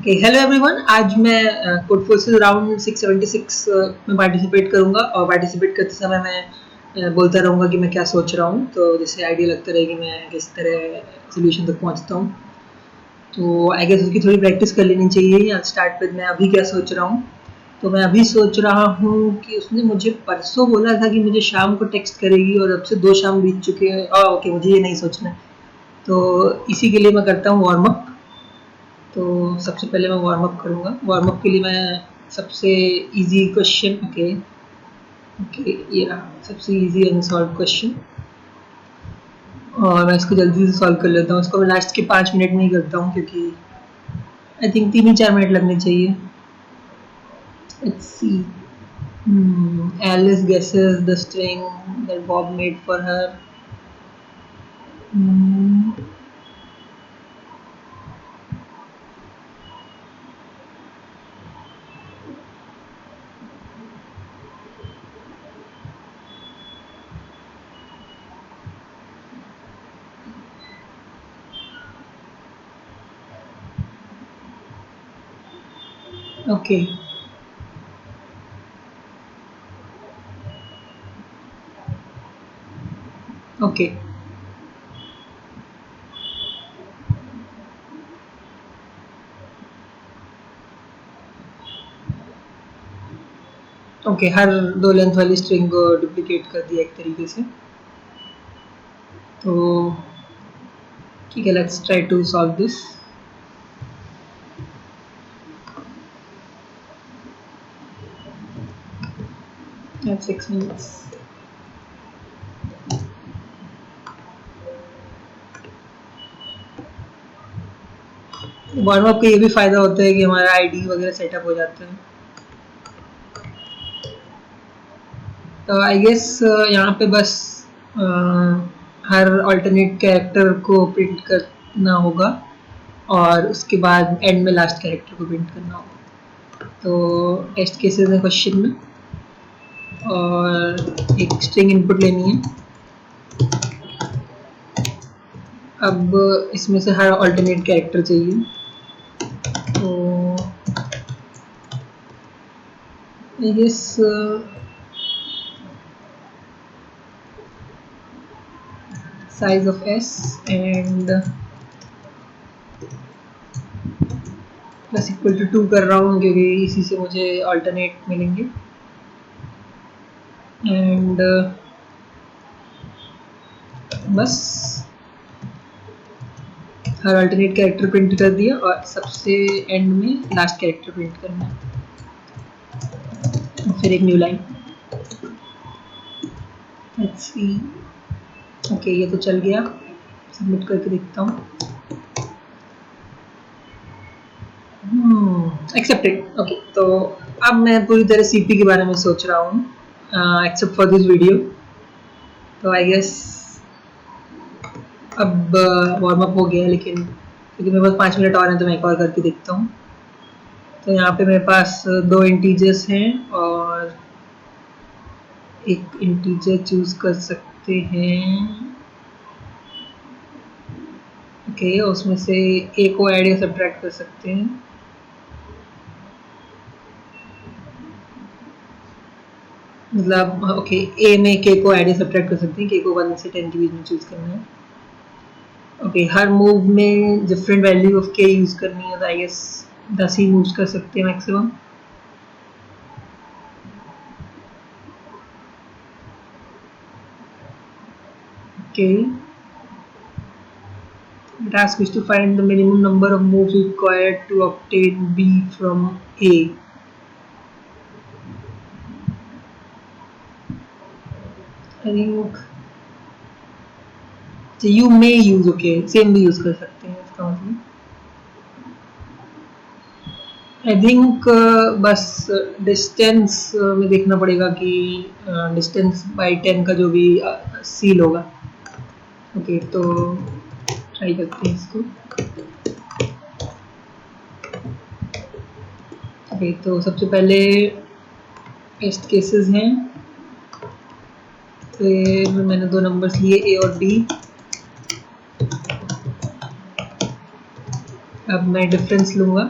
Okay, hello everyone. आज मैं code forces round 676 में पार्टिसिपेट करूंगा और पार्टिसिपेट करते समय मैं बोलता रहूंगा कि मैं क्या सोच रहा हूं, तो जैसे आइडिया लगता रहे कि मैं किस तरह सोल्यूशन तक पहुंचता हूं। तो आई गेस उसकी थोड़ी प्रैक्टिस कर लेनी चाहिए। स्टार्ट विद मैं अभी क्या सोच रहा हूं। तो मैं अभी सोच रहा हूं कि उसने मुझे परसों बोला था कि मुझे शाम को टेक्स्ट करेगी और अब से 2 शाम बीत चुके हैं। ओके, मुझे ये नहीं सोचना है। तो इसी के लिए मैं करता हूँ वार्म अप। तो सबसे पहले मैं वार्म अप करूँगा। वार्म अप के लिए मैं सबसे इजी क्वेश्चन ओके ये रहा सबसे इजी अनसॉल्व क्वेश्चन, और मैं इसको जल्दी से सॉल्व कर लेता हूँ। इसको मैं लास्ट के 5 मिनट में ही करता हूँ क्योंकि आई थिंक 3 ही 4 मिनट लगने चाहिए। Let's see. Alice guesses the string that Bob made for her. Okay. Okay. Okay, हर 2 लेंथ वाली स्ट्रिंग को डुप्लीकेट कर दिया एक तरीके से। तो ठीक है, let's try to solve this. At 6 minutes. Warm up का ये भी फायदा होता है कि हमारा आईडी वगैरह सेटअप हो जाता है। तो आई गेस यहाँ पे बस हर अल्टरनेट कैरेक्टर को प्रिंट करना होगा और उसके बाद एंड में लास्ट कैरेक्टर को प्रिंट करना होगा। तो टेस्ट केसेस है क्वेश्चन में और एक स्ट्रिंग इनपुट लेनी है। अब इसमें से हर अल्टरनेट कैरेक्टर चाहिए। तो I guess size of s and plus equal to 2 कर रहा हूँ क्योंकि इसी से मुझे अल्टरनेट मिलेंगे। एंड बस हर अल्टरनेट कैरेक्टर प्रिंट कर दिया और सबसे एंड में लास्ट कैरेक्टर प्रिंट करना है, फिर एक new line. Let's see. Okay, ये तो चल गया। सबमिट करके देखता हूँ। एक्सेप्टेड। ओके, तो अब मैं पूरी तरह सीपी के बारे में सोच रहा हूँ एक्सेप्ट फॉर दिस वीडियो। तो आई गेस अब वार्म अप हो गया, लेकिन क्योंकि मेरे पास 5 मिनट और हैं तो मैं एक और करके देखता हूँ। तो यहाँ पे मेरे पास 2 इंटीजर्स हैं और एक इंटीजर चूज कर सकते हैं। ओके, उसमें से ए को ऐड या सब्ट्रैक्ट कर सकते हैं। मतलब ओके, ए में के को ऐड या सब्ट्रैक्ट कर सकते हैं। के को 1 से 10 के बीच में चूज करना है। ओके, हर मूव में डिफरेंट वैल्यू ऑफ के यूज करनी है। तो आई गेस 10 ही मूव्स कर सकते हैं maximum. Okay, it asks us to find the minimum number of moves required to obtain B from A. I think so you may use, okay, same भी use कर सकते हैं इसका मतलब। I think बस डिस्टेंस में देखना पड़ेगा कि डिस्टेंस बाई 10 का जो भी सील होगा। ओके, तो ट्राई करते हैं इसको। ओके, तो सबसे पहले टेस्ट केसेस हैं। फिर मैंने 2 नंबर्स लिए ए और डी। अब मैं डिफरेंस लूँगा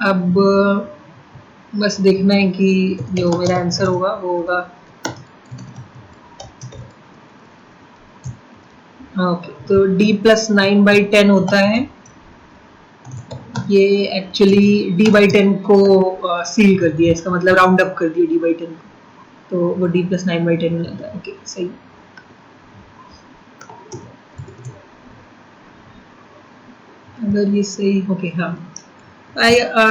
अब बस देखना है कि जो मेरा आंसर होगा वो होगा ओके। तो d+9/10 होता है, ये एक्चुअली d/10 को सील कर दिया, इसका मतलब राउंड अप कर दिया d/10 को, तो वो d+9/10 में आता है। ओके सही। अगर ये सही ओके हाँ।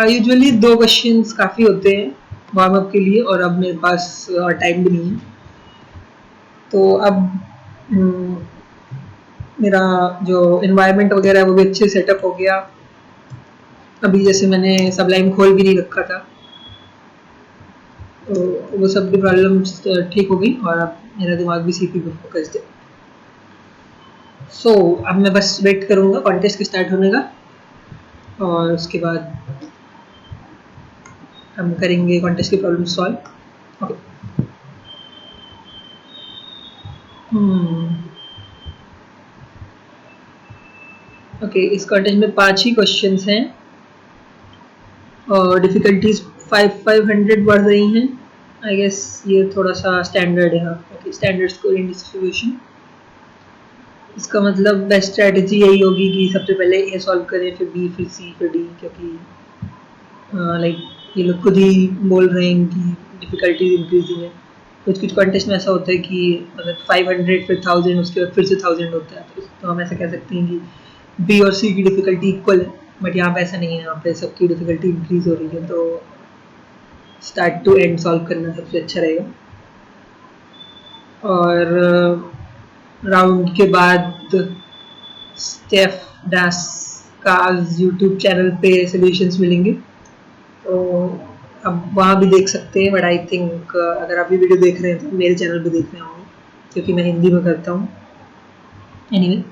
यूजुअली 2 क्वेश्चंस काफ़ी होते हैं वार्म अप के लिए, और अब मेरे पास टाइम भी नहीं है, तो अब मेरा जो इन्वायरमेंट वगैरह है वो भी अच्छे सेटअप हो गया। अभी जैसे मैंने सबलाइन खोल भी नहीं रखा था, तो वो सब भी प्रॉब्लम्स ठीक हो गई, और अब मेरा दिमाग भी सीपी पे फोकस्ड है। सो अब मैं बस वेट करूँगा कॉन्टेस्ट के स्टार्ट होने का, और उसके बाद हम करेंगे कॉन्टेस्ट की प्रॉब्लम सॉल्व। ओके ओके, इस कॉन्टेस्ट में 5 ही क्वेश्चंस हैं, और डिफ़िकल्टीज 500 बढ़ रही हैं। आई गेस ये थोड़ा सा स्टैंडर्ड है। हाँ ओके, स्टैंडर्ड स्कोरिंग डिस्ट्रीब्यूशन। इसका मतलब बेस्ट स्ट्रैटेजी यही होगी कि सबसे पहले ए सॉल्व करें, फिर बी, फिर सी, फिर डी, क्योंकि लाइक ये लोग खुद ही बोल रहे हैं कि डिफ़िकल्टी इंक्रीजिंग है। कुछ कुछ कॉन्टेस्ट में ऐसा होता है कि अगर 500 फिर 1000 उसके बाद फिर से 1000 होता है, तो हम ऐसा कह सकते हैं कि बी और सी की डिफ़िकल्टी इक्वल है, बट यहाँ पे ऐसा नहीं है, यहाँ पे सबकी डिफ़िकल्टी इंक्रीज हो रही है, तो स्टार्ट टू एंड सॉल्व करना सबसे अच्छा रहेगा। और राउंड के बाद स्टेफ डास का यूट्यूब चैनल पे सॉल्यूशंस मिलेंगे, तो अब वहाँ भी देख सकते हैं, बट आई थिंक अगर आप भी वीडियो देख रहे हैं तो मेरे चैनल पे देख रहे होंगे, क्योंकि मैं हिंदी में करता हूँ। एनीवे,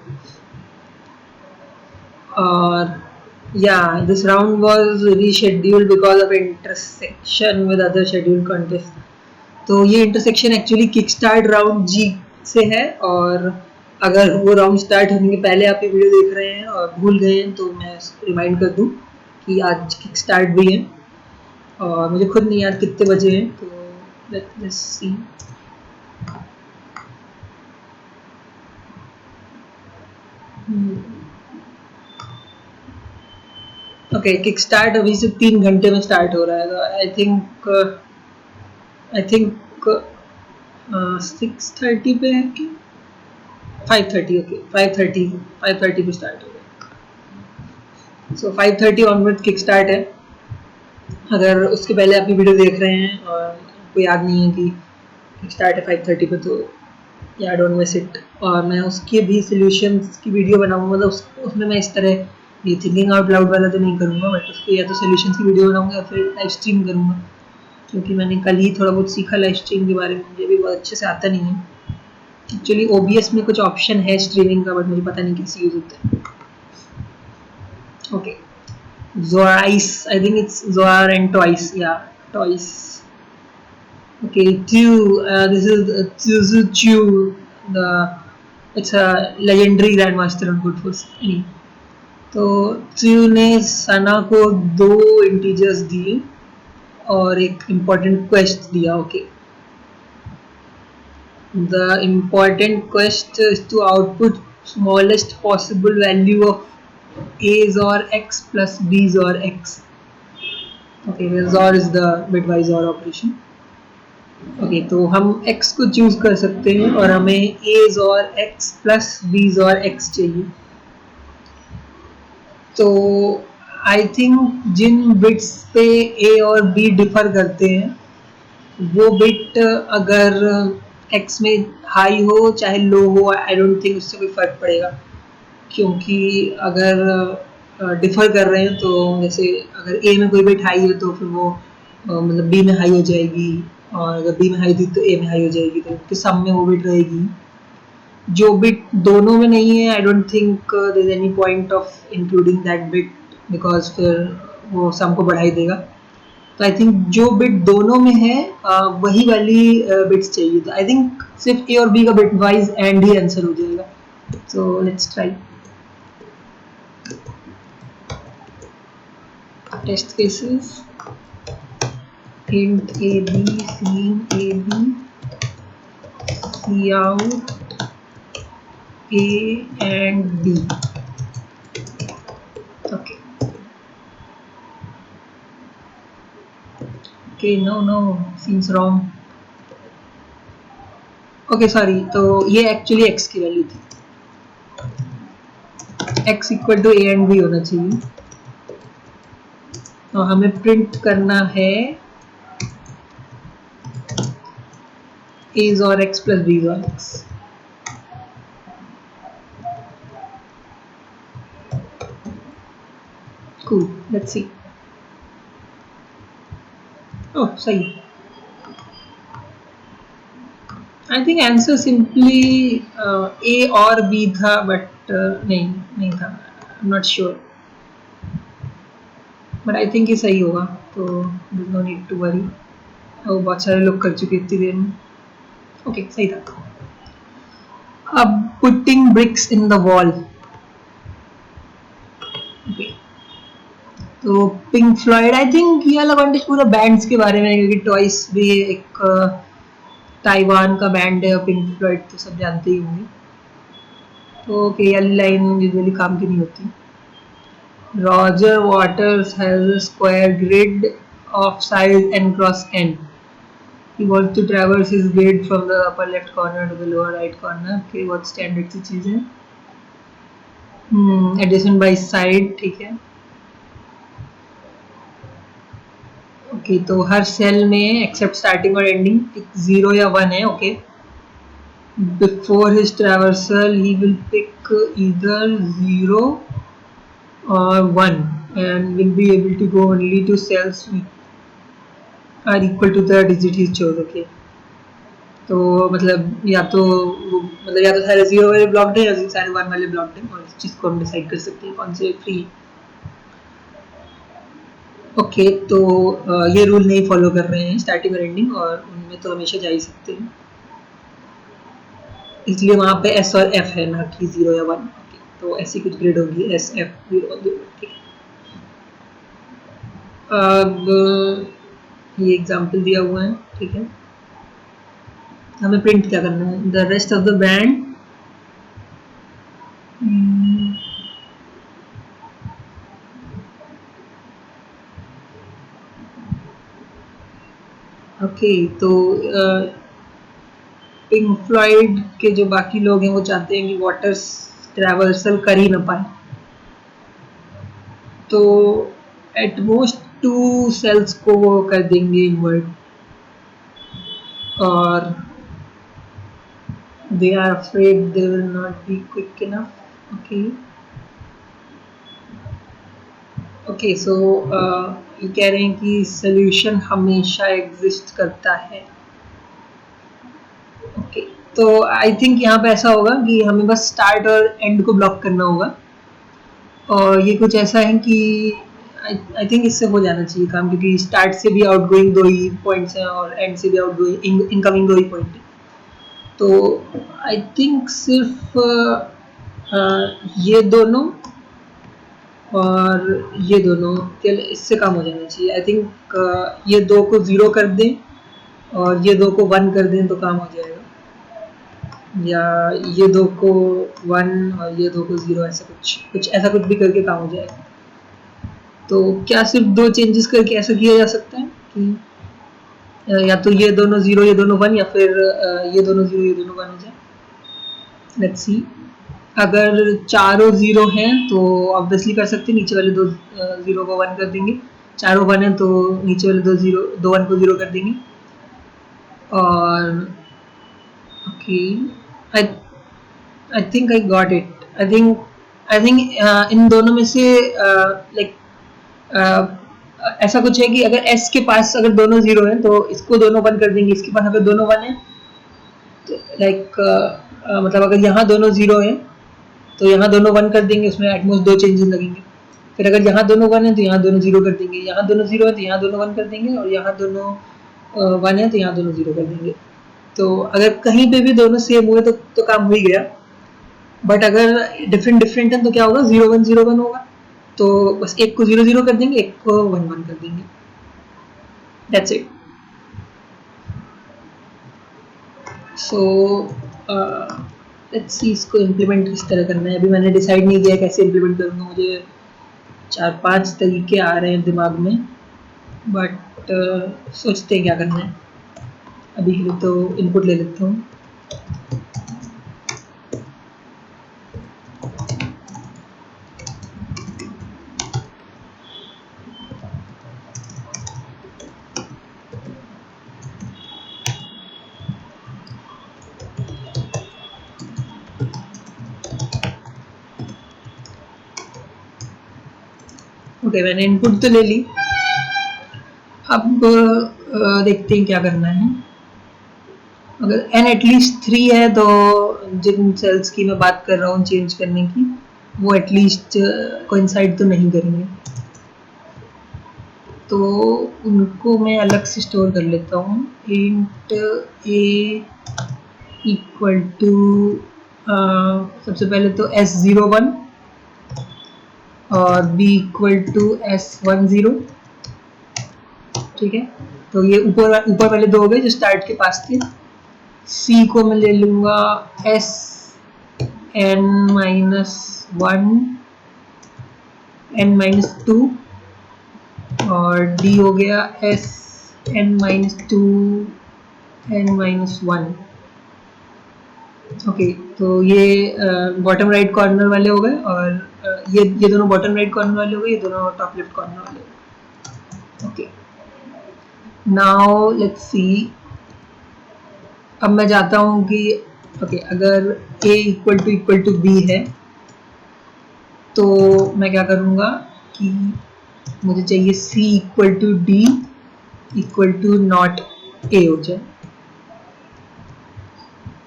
और yeah, this round was rescheduled because of intersection with other scheduled contest. तो ये intersection actually kick start round जी से है, और अगर वो राउंड स्टार्ट होने के पहले आप ये वीडियो देख रहे हैं और भूल गए हैं तो मैं रिमाइंड कर दूं कि आज किक स्टार्ट भी है, और मुझे खुद नहीं याद कितने बजे हैं, तो let's see. Okay, kick start अभी से 3 घंटे में स्टार्ट हो रहा है, तो आई थिंक 6:30 पे है कि 5:30? ओके 5:30 पे स्टार्ट हो गया, सो 5:30 ऑनवर्ड किक स्टार्ट है। अगर उसके पहले आप ये वीडियो देख रहे हैं और आपको याद नहीं है कि किक स्टार्ट है 5:30 पे, तो या डोंट मिस इट। और मैं उसके भी सोल्यूशंस की वीडियो बनाऊंगा, मतलब उसमें मैं इस तरह ये थिंकिंग आउट लाउड वाला तो नहीं करूँगा, बट उसके या तो सोल्यूशंस की वीडियो बनाऊंगा या फिर लाइव स्ट्रीम करूँगा, क्योंकि मैंने कल ही थोड़ा बहुत सीखा लाइव स्ट्रीम के बारे में, मुझे भी बहुत अच्छे से आता नहीं है। एक्चुअली OBS में कुछ ऑप्शन है स्ट्रीमिंग का, बट मुझे पता नहीं कैसे यूज होता है। Okay, Zoice, I think it's Zoar and Twice, yeah, Twice. Okay, this is Tzu Chu, the it's a legendary grandmaster on Good Force. तो Tzu ने सना को 2 इंटीजर्स दिए और एक इम्पॉर्टेंट क्वेस्ट दिया। Okay, the important quest is to output smallest possible value of A's or X plus B's or X. Okay, where XOR is the bitwise OR operation. Okay, तो हम X को choose कर सकते हैं और हमें A's और X plus B's और X चाहिए। तो आई थिंक जिन बिट्स पे A और B डिफर करते हैं, वो बिट अगर X में हाई हो चाहे लो हो, आई डोंट थिंक उससे कोई फ़र्क पड़ेगा, क्योंकि अगर डिफ़र कर रहे हैं तो जैसे अगर A में कोई बिट हाई है तो फिर वो मतलब B में हाई हो जाएगी, और अगर B में हाई थी तो A में हाई हो जाएगी, तो उनके सम में वो बिट रहेगी। जो बिट दोनों में नहीं है, I don't think there is any point of including that bit, because फिर वो सम को बढ़ा ही देगा। तो आई थिंक जो बिट दोनों में है वही वाली बिट्स चाहिए, तो आई थिंक सिर्फ A और B का बिट वाइज एंड ही आंसर हो जाएगा। So let's try. Test cases int ab scene ab cout a and b. okay no seems wrong. okay sorry, तो ये एक्चुअली x की वैल्यू थी, x equal to a and b होना चाहिए, तो हमें प्रिंट करना है a और x प्लस b और x. cool, let's see. oh सही. I think answer simply a और b था, बट नहीं था, I'm not sure, but I think ये सही होगा, तो there's no need to worry. और बहुत सारे लोग कर चुके इतनी देर में. ओके सही था. अब putting BRICS in the wall. तो पिंक फ्लॉयड, आई थिंक ये वाला कॉन्टेस्ट पूरा बैंड्स के बारे में है, क्योंकि ट्वाइस भी एक ताइवान का बैंड है, पिंक फ्लॉयड तो सब जानते ही होंगे. तो ये वाली लाइन यूजुअली काम की नहीं होती. Roger waters has a square grid of size n cross n. He wants to traverse his grid from the upper left corner to the lower right corner. Okay, what standard सी चीज़ है. Adjacent by side, ठीक है. Okay तो हर cell में except starting और ending 0 या 1 है. Okay, before his traversal he will pick either 0 और 1 and will be able to go only to cells are equal to the digit he chose. Okay, तो मतलब या तो सारे 0 वाले ब्लॉक्ड है या सारे 1 वाले ब्लॉक्ड है, और इस चीज़ को हम डिसाइड कर सकते हैं कौन से फ्री. ओके तो ये रूल नहीं फॉलो कर रहे हैं स्टार्टिंग और एंडिंग, और उनमें तो हमेशा जा ही सकते हैं, इसलिए वहाँ पे S और F है, ना कि 0 या 1. ओके, तो ऐसी कुछ ग्रिड होगी S F 0 0. ठीक है, अब ये एग्जाम्पल दिया हुआ है. ठीक है, हमें प्रिंट क्या करना है. The rest of the band okay तो पिंक फ्लॉयड के जो बाकी लोग हैं वो चाहते हैं कि वाटर्स ट्रैवर्सल कर ही ना पाए, तो एट मोस्ट 2 सेल्स को वो कर देंगे इन्वर्ट, और they are afraid they will not be quick enough. okay so ये कह रहे हैं कि सॉल्यूशन हमेशा एग्जिस्ट करता है. ओके तो आई थिंक यहाँ पे ऐसा होगा कि हमें बस स्टार्ट और एंड को ब्लॉक करना होगा, और ये कुछ ऐसा है कि आई थिंक इससे हो जाना चाहिए काम, क्योंकि स्टार्ट से भी आउटगोइंग 2 ही पॉइंट्स हैं और एंड से भी आउटगोइंग इनकमिंग 2 ही पॉइंट है. तो आई थिंक सिर्फ ये दोनों और ये दोनों इससे काम हो जाना चाहिए. आई थिंक ये 2 को 0 कर दें और ये 2 को 1 कर दें तो काम हो जाएगा, या ये 2 को 1 और ये 2 को 0, ऐसा कुछ भी करके काम हो जाएगा. तो क्या सिर्फ 2 चेंजेस करके ऐसा किया जा सकता है कि या तो ये दोनों 0 ये दोनों 1, या फिर ये दोनों 0 ये दोनों 1 हो जाए. Let's see. अगर चारों 0 हैं तो ऑब्वियसली कर सकते हैं, नीचे वाले 2 0 को 1 कर देंगे. चारों 1 है तो नीचे वाले 2 1 को 0 कर देंगे. और okay I think I got it. I think in दोनों में से ऐसा कुछ है कि अगर S के पास अगर दोनों 0 हैं तो इसको दोनों 1 कर देंगे, इसके पास अगर दोनों 1 है तो मतलब अगर यहाँ दोनों 0 हैं तो यहाँ दोनों 1 कर देंगे, उसमें एटमोस्ट 2 चेंजेस लगेंगे. फिर अगर यहाँ दोनों 1 है तो यहाँ दोनों 0 कर देंगे, यहाँ दोनों 0 है तो यहाँ दोनों 1 कर देंगे, और यहाँ दोनों 1 है तो यहाँ दोनों 0 कर देंगे. तो अगर कहीं पे भी दोनों सेम हुए तो काम हो ही गया. बट अगर डिफरेंट है तो क्या होगा, 0 1 0 1 होगा. तो बस एक को 0 0 कर देंगे, एक को 1 1 कर देंगे, दैट्स इट। सो लेट्स सी इसको इम्प्लीमेंट किस तरह करना है। अभी मैंने डिसाइड नहीं किया कैसे इम्प्लीमेंट करूँगा, मुझे 4-5 तरीके आ रहे हैं दिमाग में, बट सोचते हैं क्या करना है। अभी के लिए तो इनपुट ले लेता हूँ। ओके, मैंने इनपुट तो ले ली। अब देखते हैं क्या करना है। अगर n एटलीस्ट 3 है तो जिन सेल्स की मैं बात कर रहा हूँ चेंज करने की, वो एटलीस्ट कोइंसाइड तो नहीं करेंगे, तो उनको मैं अलग से स्टोर कर लेता हूँ। इंट a इक्वल टू सबसे पहले तो s01 और b इक्वल टू s10, ठीक है। तो ये ऊपर वाले दो हो गए जो स्टार्ट के पास थे। c को मैं ले लूँगा n-1 n-2 और d हो गया n-2 n-1। ओके, तो ये बॉटम राइट कॉर्नर वाले हो गए, और ये दोनों बॉटम राइट कॉर्नर वाले हो गए, ये दोनों टॉप लेफ्ट कॉर्नर वाले हो गए। Okay, now let's see. अब मैं चाहता हूँ कि ओके, अगर a इक्वल टू b है तो मैं क्या करूँगा कि मुझे चाहिए c equal to d equal to not a हो जाए,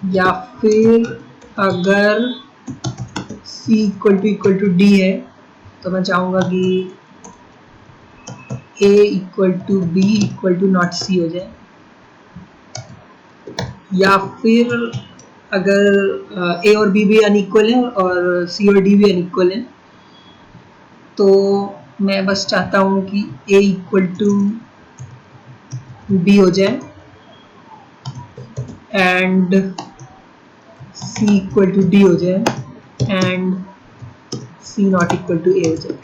या फिर अगर c इक्वल टू d है तो मैं चाहूँगा कि a equal to b equal to not c हो जाए, या फिर अगर a और b भी अनइक्वल है और c और d भी अनइक्वल है तो मैं बस चाहता हूँ कि a इक्वल टू b हो जाए and c equal to d हो जाए and c not equal to a हो जाए।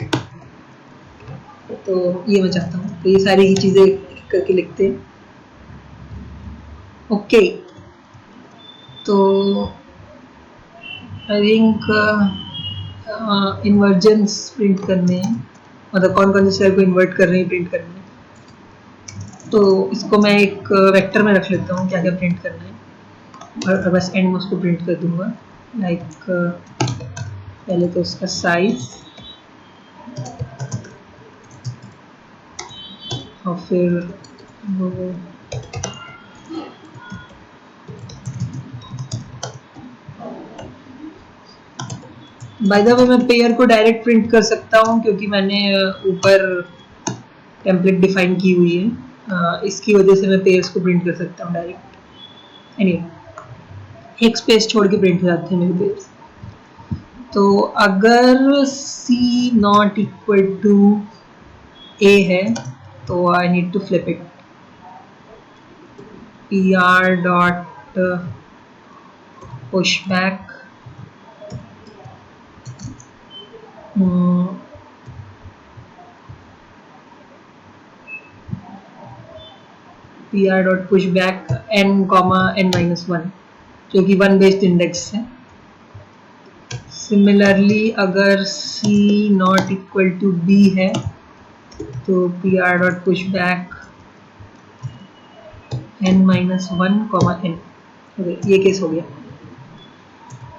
तो ये मैं चाहता हूँ, तो ये सारी ही चीज़ें करके लिखते हैं। ओके, तो आई थिंक इन्वर्जन्स प्रिंट करने हैं, मतलब कौन कौन से सेल को इन्वर्ट कर रहे हैं प्रिंट करने हैं। तो इसको मैं एक वेक्टर में रख लेता हूँ क्या क्या प्रिंट करना है, और बस एंड में उसको प्रिंट कर दूंगा। लाइक पहले तो उसका साइज, और फिर वो बाय द वे मैं पेयर को डायरेक्ट प्रिंट कर सकता हूँ क्योंकि मैंने ऊपर टेम्पलेट डिफाइन की हुई है, इसकी वजह से मैं पेयर्स को प्रिंट कर सकता हूँ डायरेक्ट। एनीवे, एक स्पेस छोड़ के प्रिंट हो जाते हैं मेरे पेयर्स। तो अगर c not equal to a है तो I need to flip it, pr dot push back pr dot push back n-n-1 जो कि 1 बेस्ड इंडेक्स है। सिमिलरली अगर c not equal to b है तो pr dot push back n-1, n। ये case हो गया।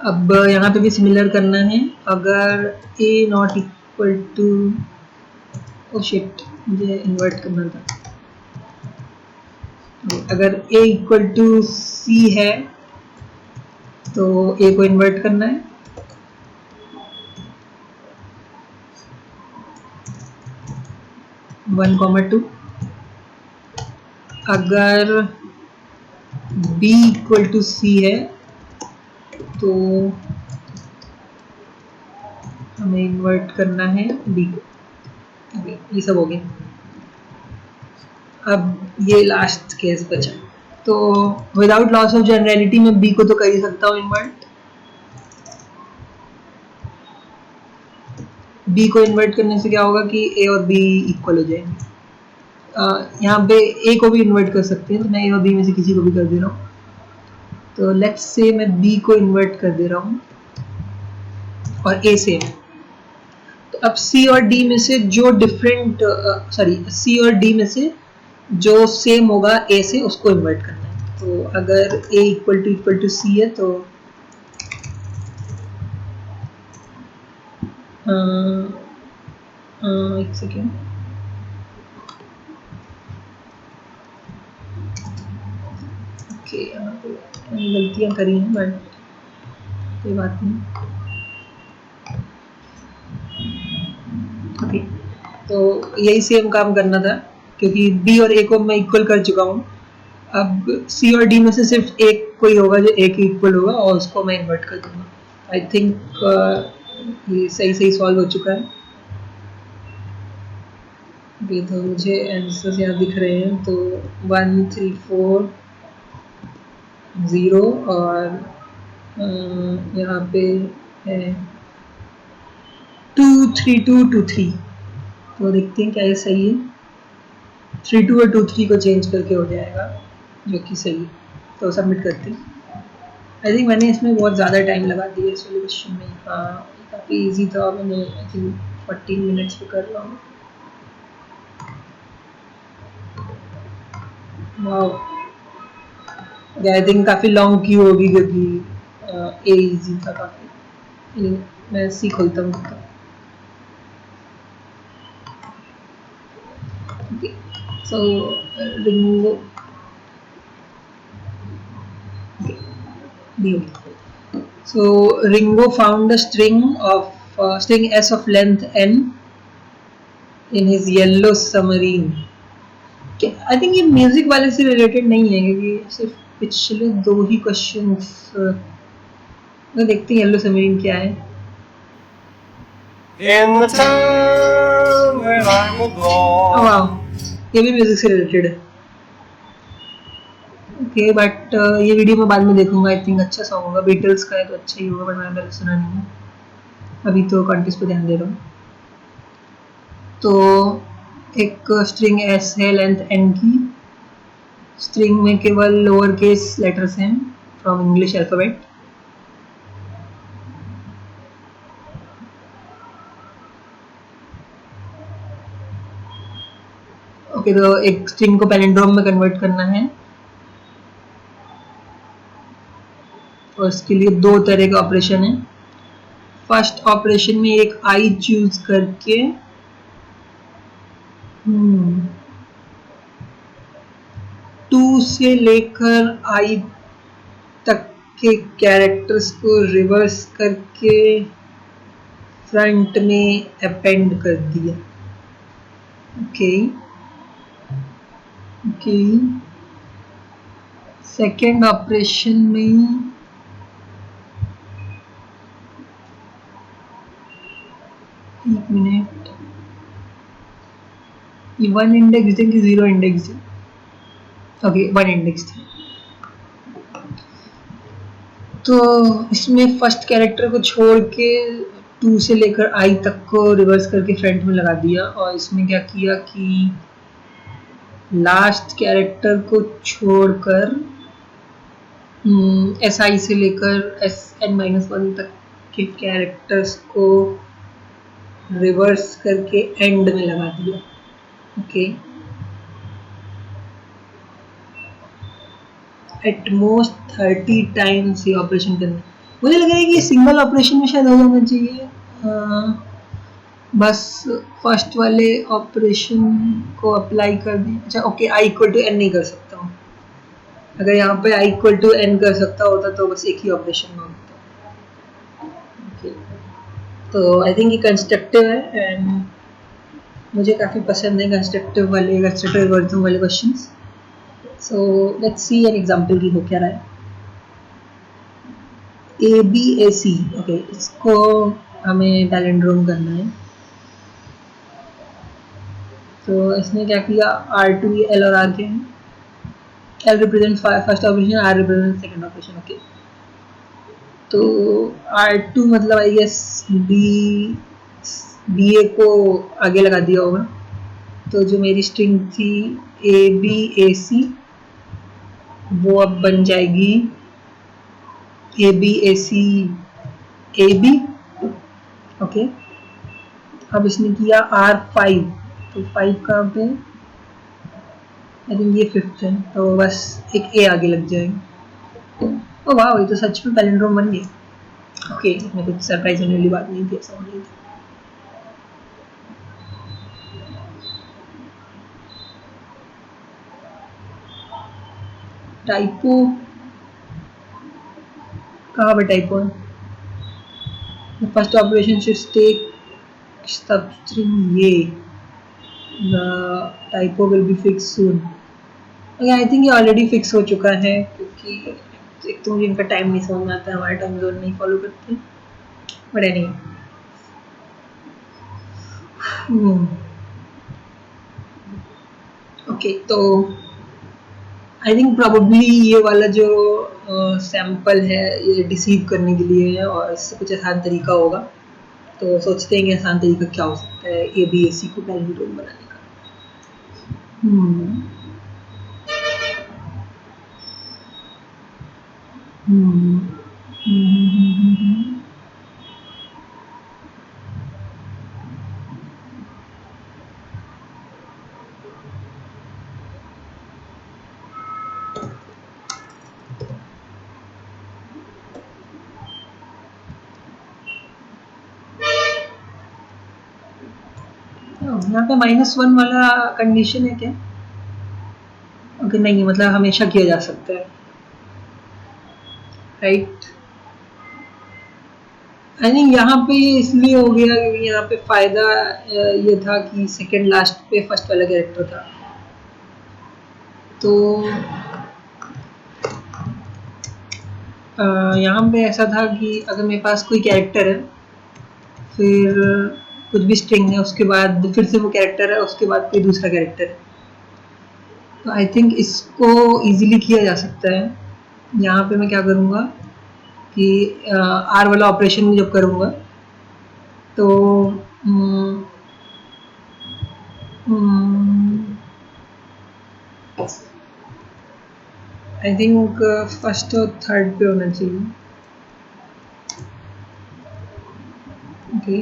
अब यहाँ पे भी सिमिलर करना है। अगर a not equal to, oh shit, मुझे इन्वर्ट करना था। अगर a इक्वल टू c है तो a को इन्वर्ट करना है, वन कॉमा टू। अगर b इक्वल टू c है तो हमें हमें इन्वर्ट करना है बी को। ओके, ये सब हो गया। अब ये लास्ट केस बचा, तो विदाउट लॉस ऑफ जनरलिटी में बी को तो कर ही सकता हूँ इन्वर्ट। बी को इन्वर्ट करने से क्या होगा कि ए और बी इक्वल हो जाएंगे। यहाँ पे ए को भी इन्वर्ट कर सकते हैं, तो मैं ए और बी में से किसी को भी कर दे रहा हूँ। तो लेट्स से मैं बी को इन्वर्ट कर दे रहा हूँ और ए सेम। तो अब सी और डी में से जो डिफरेंट सी और डी में से जो सेम होगा ए से, उसको इन्वर्ट करना है। तो अगर ए इक्वल टू सी है तो एक सेकेंड, ओके, यहाँ पे गलतियाँ करी हैं बट कोई बात नहीं। ओके, तो यही सेम काम करना था क्योंकि बी और ए को मैं इक्वल कर चुका हूँ। अब सी और डी में से सिर्फ एक कोई होगा जो ए के इक्वल होगा और उसको मैं इन्वर्ट कर दूंगा। आई थिंक ये सही सॉल्व हो चुका है। ये तो मुझे आंसर्स यहाँ दिख रहे हैं, तो 1 3 4 0 और यहाँ पे है 2 3 2 2 3। तो देखते हैं क्या ये सही है। 3 2 और 2 3 को चेंज करके हो जाएगा, जो कि सही है। तो सबमिट करते हैं। आई थिंक मैंने इसमें बहुत ज़्यादा टाइम लगा दिया इस वाले क्वेश्चन में। हाँ, काफ़ी इजी था। मैंने आई थिंक 14 मिनट्स पे कर रहा हूँ। आई थिंक काफ़ी लॉन्ग क्यू होगी क्योंकि ए इजी था काफ़ी। मैं सी खोलता हूँ। सो Ringo So Ringo found a string S of length n in his yellow submarine. I think ये म्यूजिक वाले से रिलेटेड नहीं है क्योंकि सिर्फ पिछले 2 ही क्वेश्चंस। तो देखते हैं येलो सबमरीन क्या है। In the time when I was born. वाह, ये भी म्यूजिक से रिलेटेड है। ओके, बट ये वीडियो मैं बाद में देखूंगा। आई थिंक अच्छा सॉन्ग होगा, बीटल्स का है तो अच्छा ही होगा, बट मैंने पहले सुना नहीं है। अभी तो कॉन्टेस्ट पे ध्यान दे रहा हूँ। तो एक स्ट्रिंग एस है लेंथ एन की। स्ट्रिंग में केवल लोअर केस लेटर्स हैं फ्रॉम इंग्लिश अल्फाबेट। ओके, तो एक स्ट्रिंग को पैलिंड्रोम में कन्वर्ट करना है और इसके लिए 2 तरह के ऑपरेशन है। फर्स्ट ऑपरेशन में एक आई चूज करके 2 से लेकर आई तक के कैरेक्टर्स को रिवर्स करके फ्रंट में अपेंड कर दिया। ओके, सेकेंड ऑपरेशन में एक मिनट, ये 1 इंडेक्स है कि 0 इंडेक्स है? ओके, 1 इंडेक्स है। तो इसमें फर्स्ट कैरेक्टर को छोड़ के 2 से लेकर आई तक को रिवर्स करके फ्रंट में लगा दिया और इसमें क्या किया कि लास्ट कैरेक्टर को छोड़कर एस आई से लेकर एस n-1 तक के कैरेक्टर्स को रिवर्स करके एंड में लगा दिया। ओके, एट मोस्ट 30 टाइम्स ये ऑपरेशन करना। मुझे लग रहा है कि सिंगल ऑपरेशन में शायद हो जाना चाहिए। बस फर्स्ट वाले ऑपरेशन को अप्लाई कर दें। अच्छा, okay, I equal to N नहीं कर सकता हूँ। अगर यहाँ पे आई इक्वल टू एन कर सकता होता तो बस एक ही ऑपरेशन में होता। ओके, तो आई थिंक ये कंस्ट्रक्टिव है एंड मुझे काफ़ी पसंद है कंस्ट्रक्टिव एल्गोरिथम वाले questions. So let's see an example की हो क्या रहा है। A B A C, okay, इसको हमें पैलिंड्रोम करना है। तो इसने क्या किया, R2 L और R के हैं। L represent first operation, R represent second operation. Okay, तो R2 मतलब आई गेस BA को आगे लगा दिया होगा। तो जो मेरी स्ट्रिंग थी ABAC वो अब बन जाएगी ABACAB। ओके, अब इसने किया R5, तो 5 कहाँ पे, आई थिंक ये 5th है, तो बस एक A आगे लग जाएगा। ओ वाह, ये तो सच में पैलिंड्रोम बन गया। ओके, इसमें कुछ सरप्राइज होने वाली बात नहीं थी, ऐसा नहीं था। टाइपो कहाँ पे टाइपो है? The first operation should take substring A. The typo will be fixed soon. Okay, I think ये ऑलरेडी फिक्स हो चुका है, क्योंकि एक तो मुझे इनका टाइम नहीं समझ में आता है, हमारे टाइम जोन नहीं फॉलो करते, बट एनीवे। ओके, तो आई थिंक प्रोबेबली ये वाला जो सैंपल है ये डिसीव करने के लिए है, और इससे कुछ आसान तरीका होगा। तो सोचते हैं कि आसान तरीका क्या हो सकता है ABAC को पैलिंड्रोम बनाने का। यहाँ पे -1 वाला कंडीशन है क्या? ओके, नहीं, मतलब हमेशा किया जा सकता है, राइट? आई थिंक यहाँ पे इसलिए हो गया क्योंकि यहाँ पे फायदा ये था कि सेकंड लास्ट पे फर्स्ट वाला कैरेक्टर था। तो यहाँ पे ऐसा था कि अगर मेरे पास कोई कैरेक्टर है, फिर कुछ भी स्ट्रिंग है, उसके बाद फिर से वो कैरेक्टर है, उसके बाद कोई दूसरा कैरेक्टर है, तो आई थिंक इसको इजीली किया जा सकता है। यहाँ पे मैं क्या करूँगा कि R वाला ऑपरेशन जब करूँगा तो आई थिंक फर्स्ट और थर्ड पे होना चाहिए। ओके,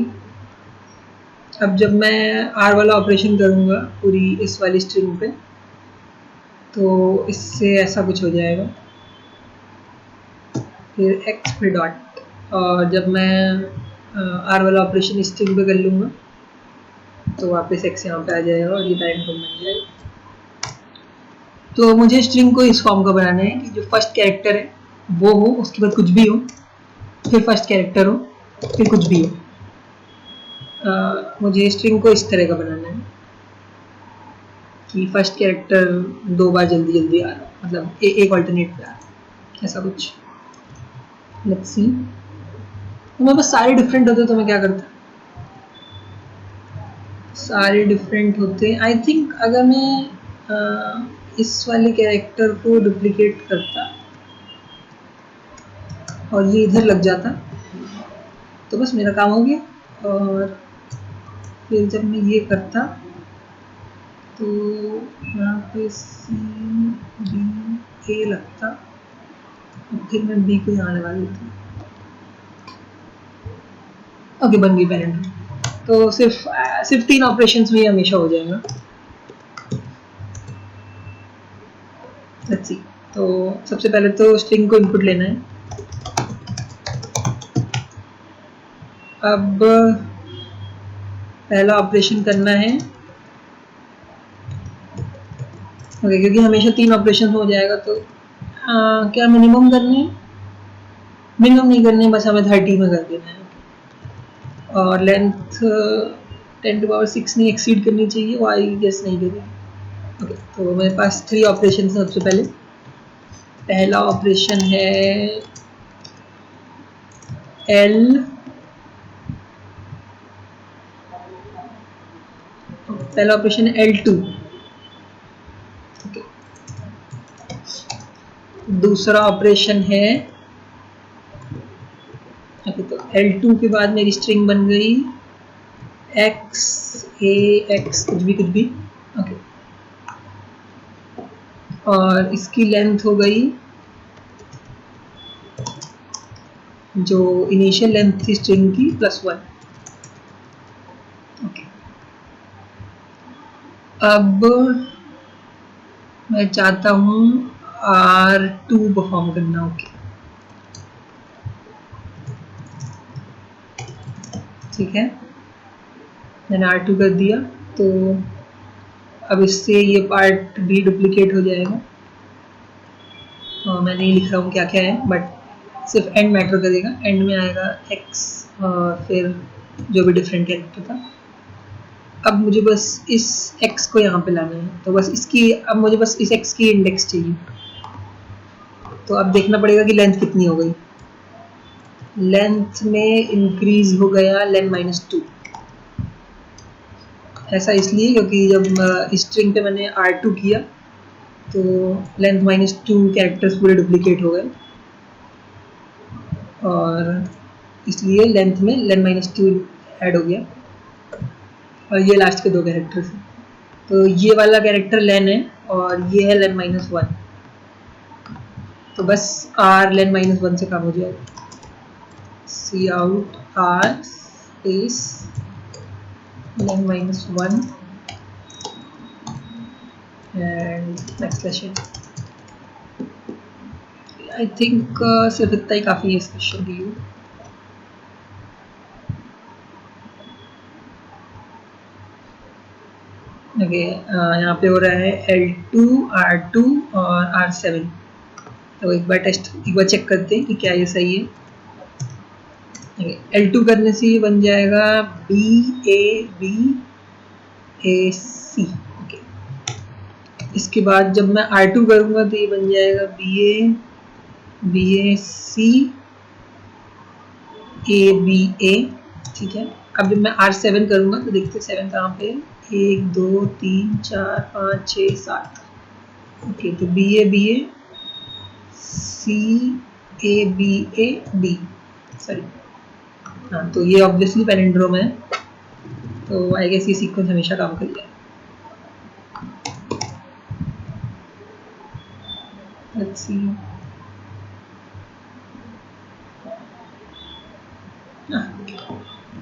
अब जब मैं R वाला ऑपरेशन करूँगा पूरी इस वाली स्ट्रिंग पे, तो इससे ऐसा कुछ हो जाएगा, फिर X फिर डॉट, और जब मैं R वाला ऑपरेशन इस स्ट्रिंग पे कर लूँगा तो वापस X यहाँ पे आ जाएगा और ये पैलिंड्रोम बन जाएगा। तो मुझे स्ट्रिंग को इस फॉर्म का बनाना है कि जो फर्स्ट कैरेक्टर है वो हो, उसके बाद कुछ भी हो, फिर फर्स्ट कैरेक्टर हो, फिर कुछ भी हो। मुझे स्ट्रिंग को इस तरह का बनाना है कि फर्स्ट कैरेक्टर 2 बार जल्दी जल्दी आ रहा, मतलब एक ऑल्टरनेट पे आ रहा, ऐसा कुछ। लेट्स सी, तो मैं बस सारे डिफरेंट होते तो मैं क्या करता, सारे डिफरेंट होते। आई थिंक अगर मैं इस वाले कैरेक्टर को डुप्लीकेट करता और ये इधर लग जाता तो बस मेरा काम हो गया। और फिर जब मैं ये करता तो यहाँ पे CBA लगता, और फिर मैं B को यहाँ लगा देता। ओके, बन गई पैरेंट। तो सिर्फ 3 ऑपरेशंस में हमेशा हो जाएगा। लेट्स सी, तो सबसे पहले तो स्ट्रिंग को इनपुट लेना है। अब पहला ऑपरेशन करना है, ओके, क्योंकि हमेशा 3 ऑपरेशन हो जाएगा, तो क्या मिनिमम करनी है? मिनिमम नहीं करनी है, बस हमें 30 में कर देना है। और लेंथ 10⁻6 नहीं एक्सीड करनी चाहिए, वो आई गेस नहीं करेगी। ओके, तो मेरे पास 3 ऑपरेशन है। सबसे पहले पहला ऑपरेशन है L पहला ऑपरेशन है L2, दूसरा ऑपरेशन है तो L2 के बाद मेरी स्ट्रिंग बन गई x a x कुछ भी ओके, और इसकी लेंथ हो गई जो इनिशियल लेंथ थी स्ट्रिंग की +1। ओके, अब मैं चाहता हूँ R2 परफॉर्म करना। ओके, ठीक है, मैंने R2 कर दिया, तो अब इससे ये पार्ट भी डुप्लीकेट हो जाएगा। मैं नहीं लिख रहा हूँ क्या क्या है, बट सिर्फ एंड मैटर करेगा, एंड में आएगा x और फिर जो भी डिफरेंट कैरेक्टर था। अब मुझे बस इस x को यहाँ पे लाना है, तो बस इसकी, अब मुझे बस इस x की इंडेक्स चाहिए। तो अब देखना पड़ेगा कि लेंथ कितनी हो गई। लेंथ में इंक्रीज हो गया len -2। ऐसा इसलिए क्योंकि जब स्ट्रिंग पे मैंने R2 किया तो लेंथ -2 कैरेक्टर्स पूरे डुप्लीकेट हो गए, और इसलिए लेंथ में len -2 ऐड हो गया, और ये लास्ट के दो कैरेक्टर्स हैं। तो ये वाला कैरेक्टर len है और ये है len -1, तो बस r len -1 से कम हो जाएगा। cout r space len -1 and backslash. I think सिर्फ इतना ही काफ़ी है इस क्वेश्चन के लिए। ओके, यहाँ पे हो रहा है L2 R2 और R7। तो एक बार चेक करते हैं कि क्या ये सही है। L2 करने से ये बन जाएगा BABAC। ओके, इसके बाद जब मैं R2 करूँगा तो ये बन जाएगा BABCABA। ठीक है, अब जब मैं R7 करूँगा तो देखते हैं 7 कहाँ पे, 1 2 3 4 5 6 7। ओके, तो BABACABAB, सॉरी, हाँ, तो ये ऑब्वियसली पैलिंड्रोम है, तो आई गेस ये सीक्वेंस हमेशा काम करेगा। Let's see.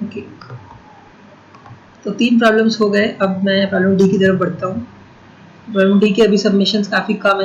ओके, तो 3 प्रॉब्लम्स हो गए। अब मैं प्रॉब्लम डी की तरफ बढ़ता हूँ। प्रॉब्लम डी के अभी सबमिशंस काफ़ी कम है।